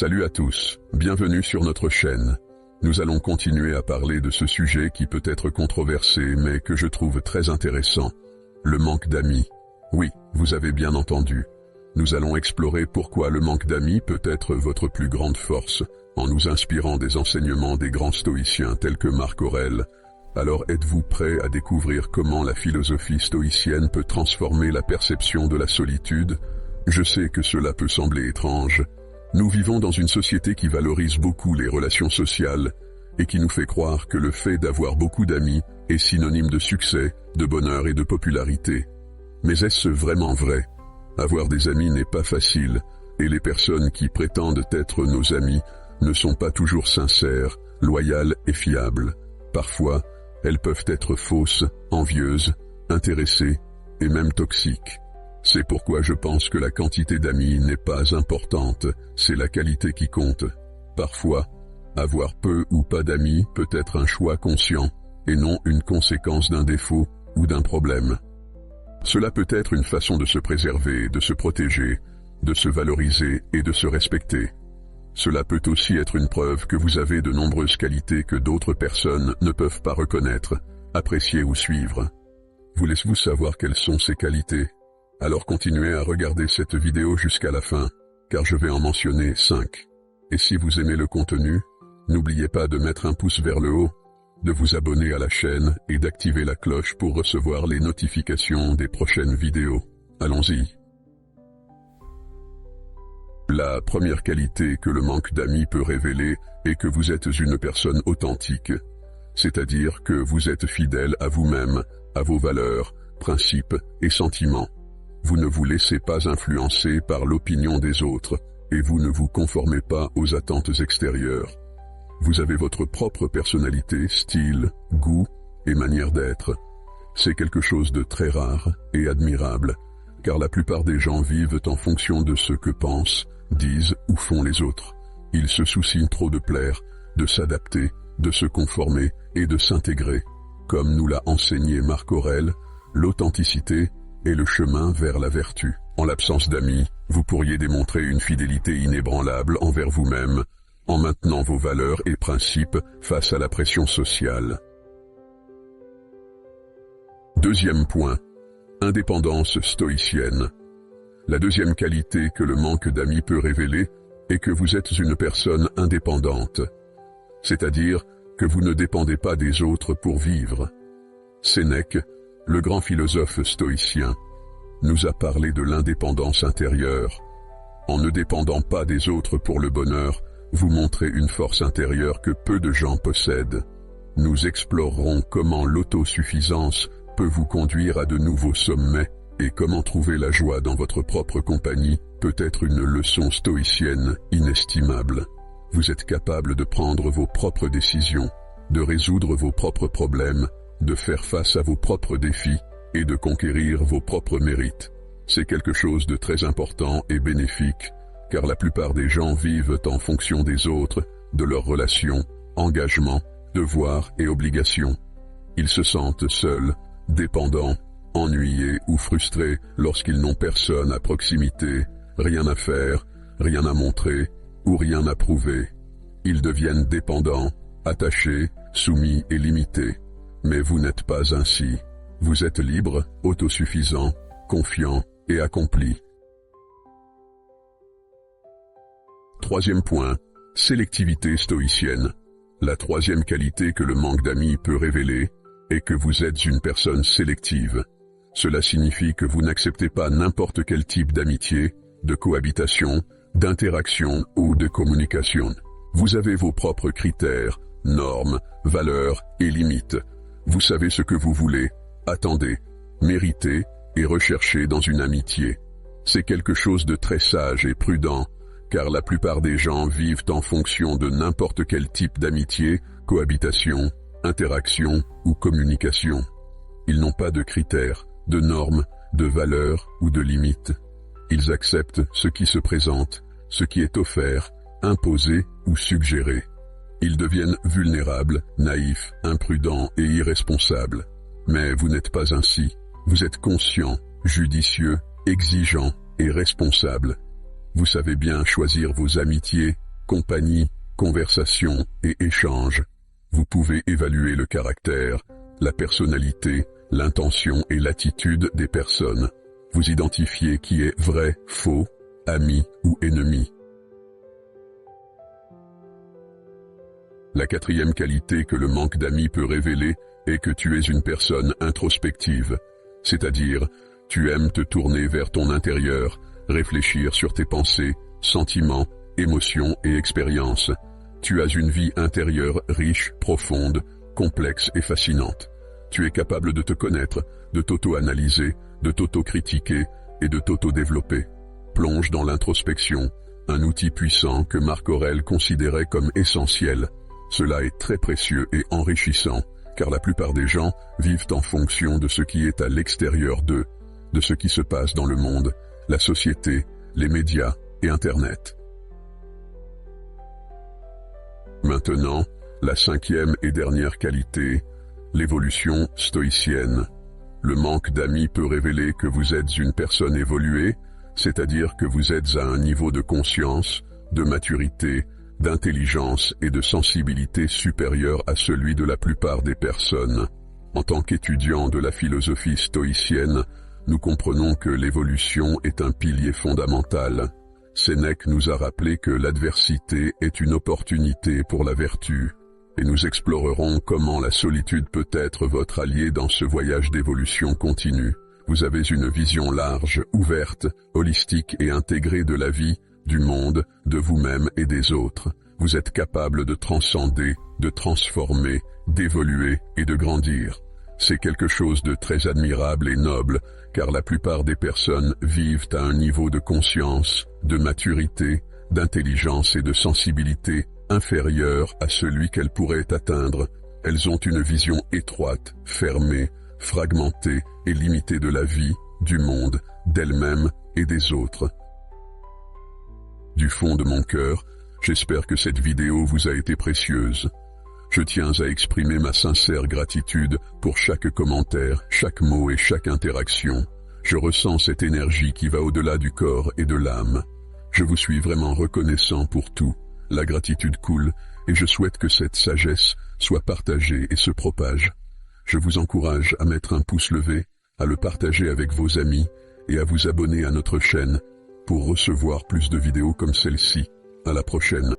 Salut à tous, bienvenue sur notre chaîne. Nous allons continuer à parler de ce sujet qui peut être controversé mais que je trouve très intéressant. Le manque d'amis. Oui, vous avez bien entendu. Nous allons explorer pourquoi le manque d'amis peut être votre plus grande force, en nous inspirant des enseignements des grands stoïciens tels que Marc Aurèle. Alors êtes-vous prêts à découvrir comment la philosophie stoïcienne peut transformer la perception de la solitude? Je sais que cela peut sembler étrange. Nous vivons dans une société qui valorise beaucoup les relations sociales et qui nous fait croire que le fait d'avoir beaucoup d'amis est synonyme de succès, de bonheur et de popularité. Mais est-ce vraiment vrai? Avoir des amis n'est pas facile et les personnes qui prétendent être nos amis ne sont pas toujours sincères, loyales et fiables. Parfois, elles peuvent être fausses, envieuses, intéressées et même toxiques. C'est pourquoi je pense que la quantité d'amis n'est pas importante, c'est la qualité qui compte. Parfois, avoir peu ou pas d'amis peut être un choix conscient, et non une conséquence d'un défaut ou d'un problème. Cela peut être une façon de se préserver, de se protéger, de se valoriser et de se respecter. Cela peut aussi être une preuve que vous avez de nombreuses qualités que d'autres personnes ne peuvent pas reconnaître, apprécier ou suivre. Voulez-vous savoir quelles sont ces qualités? Alors continuez à regarder cette vidéo jusqu'à la fin, car je vais en mentionner 5. Et si vous aimez le contenu, n'oubliez pas de mettre un pouce vers le haut, de vous abonner à la chaîne et d'activer la cloche pour recevoir les notifications des prochaines vidéos. Allons-y. La première qualité que le manque d'amis peut révéler est que vous êtes une personne authentique, c'est-à-dire que vous êtes fidèle à vous-même, à vos valeurs, principes et sentiments. Vous ne vous laissez pas influencer par l'opinion des autres et vous ne vous conformez pas aux attentes extérieures. Vous avez votre propre personnalité, style, goût et manière d'être. C'est quelque chose de très rare et admirable, car la plupart des gens vivent en fonction de ce que pensent, disent ou font les autres. Ils se soucient trop de plaire, de s'adapter, de se conformer et de s'intégrer. Comme nous l'a enseigné Marc Aurèle, l'authenticité est le chemin vers la vertu. En l'absence d'amis, vous pourriez démontrer une fidélité inébranlable envers vous-même, en maintenant vos valeurs et principes face à la pression sociale. Deuxième point, indépendance stoïcienne. La deuxième qualité que le manque d'amis peut révéler est que vous êtes une personne indépendante, c'est-à-dire que vous ne dépendez pas des autres pour vivre. Sénèque, le grand philosophe stoïcien, nous a parlé de l'indépendance intérieure. En ne dépendant pas des autres pour le bonheur, vous montrez une force intérieure que peu de gens possèdent. Nous explorerons comment l'autosuffisance peut vous conduire à de nouveaux sommets et comment trouver la joie dans votre propre compagnie peut être une leçon stoïcienne inestimable. Vous êtes capable de prendre vos propres décisions, de résoudre vos propres problèmes, de faire face à vos propres défis et de conquérir vos propres mérites. C'est quelque chose de très important et bénéfique, car la plupart des gens vivent en fonction des autres, de leurs relations, engagements, devoirs et obligations. Ils se sentent seuls, dépendants, ennuyés ou frustrés lorsqu'ils n'ont personne à proximité, rien à faire, rien à montrer ou rien à prouver. Ils deviennent dépendants, attachés, soumis et limités. Mais vous n'êtes pas ainsi. Vous êtes libre, autosuffisant, confiant et accompli. Troisième point, sélectivité stoïcienne. La troisième qualité que le manque d'amis peut révéler est que vous êtes une personne sélective. Cela signifie que vous n'acceptez pas n'importe quel type d'amitié, de cohabitation, d'interaction ou de communication. Vous avez vos propres critères, normes, valeurs et limites. Vous savez ce que vous voulez, attendez, méritez et recherchez dans une amitié. C'est quelque chose de très sage et prudent, car la plupart des gens vivent en fonction de n'importe quel type d'amitié, cohabitation, interaction ou communication. Ils n'ont pas de critères, de normes, de valeurs ou de limites. Ils acceptent ce qui se présente, ce qui est offert, imposé ou suggéré. Ils deviennent vulnérables, naïfs, imprudents et irresponsables. Mais vous n'êtes pas ainsi. Vous êtes conscient, judicieux, exigeant et responsable. Vous savez bien choisir vos amitiés compagnie, conversation et échange. Vous pouvez évaluer le caractère, la personnalité, l'intention et l'attitude des personnes. Vous identifiez qui est vrai, faux, ami ou ennemi. La quatrième qualité que le manque d'amis peut révéler est que tu es une personne introspective, c'est-à-dire tu aimes te tourner vers ton intérieur, réfléchir sur tes pensées, sentiments, émotions et expériences. Tu as une vie intérieure riche, profonde, complexe et fascinante. Tu es capable de te connaître, de t'auto-analyser, de t'auto-critiquer et de t'auto-développer. Plonge dans l'introspection, un outil puissant que Marc Aurèle considérait comme essentiel. Cela est très précieux et enrichissant, car la plupart des gens vivent en fonction de ce qui est à l'extérieur d'eux, de ce qui se passe dans le monde, la société, les médias et Internet. Maintenant, la cinquième et dernière qualité, l'évolution stoïcienne. Le manque d'amis peut révéler que vous êtes une personne évoluée, c'est-à-dire que vous êtes à un niveau de conscience, de maturité, d'intelligence et de sensibilité supérieur à celui de la plupart des personnes. En tant qu'étudiants de la philosophie stoïcienne, nous comprenons que l'évolution est un pilier fondamental. Sénèque nous a rappelé que l'adversité est une opportunité pour la vertu, et nous explorerons comment la solitude peut être votre allié dans ce voyage d'évolution continue. Vous avez une vision large, ouverte, holistique et intégrée de la vie, du monde, de vous-même et des autres. Vous êtes capable de transcender, de transformer, d'évoluer et de grandir. C'est quelque chose de très admirable et noble, car la plupart des personnes vivent à un niveau de conscience, de maturité, d'intelligence et de sensibilité inférieur à celui qu'elles pourraient atteindre. Elles ont une vision étroite, fermée, fragmentée et limitée de la vie, du monde, d'elles-mêmes et des autres. Du fond de mon cœur, j'espère que cette vidéo vous a été précieuse. Je tiens à exprimer ma sincère gratitude pour chaque commentaire, chaque mot et chaque interaction. Je ressens cette énergie qui va au-delà du corps et de l'âme. Je vous suis vraiment reconnaissant pour tout. La gratitude coule et je souhaite que cette sagesse soit partagée et se propage. Je vous encourage à mettre un pouce levé, à le partager avec vos amis et à vous abonner à notre chaîne pour recevoir plus de vidéos comme celle-ci. À la prochaine.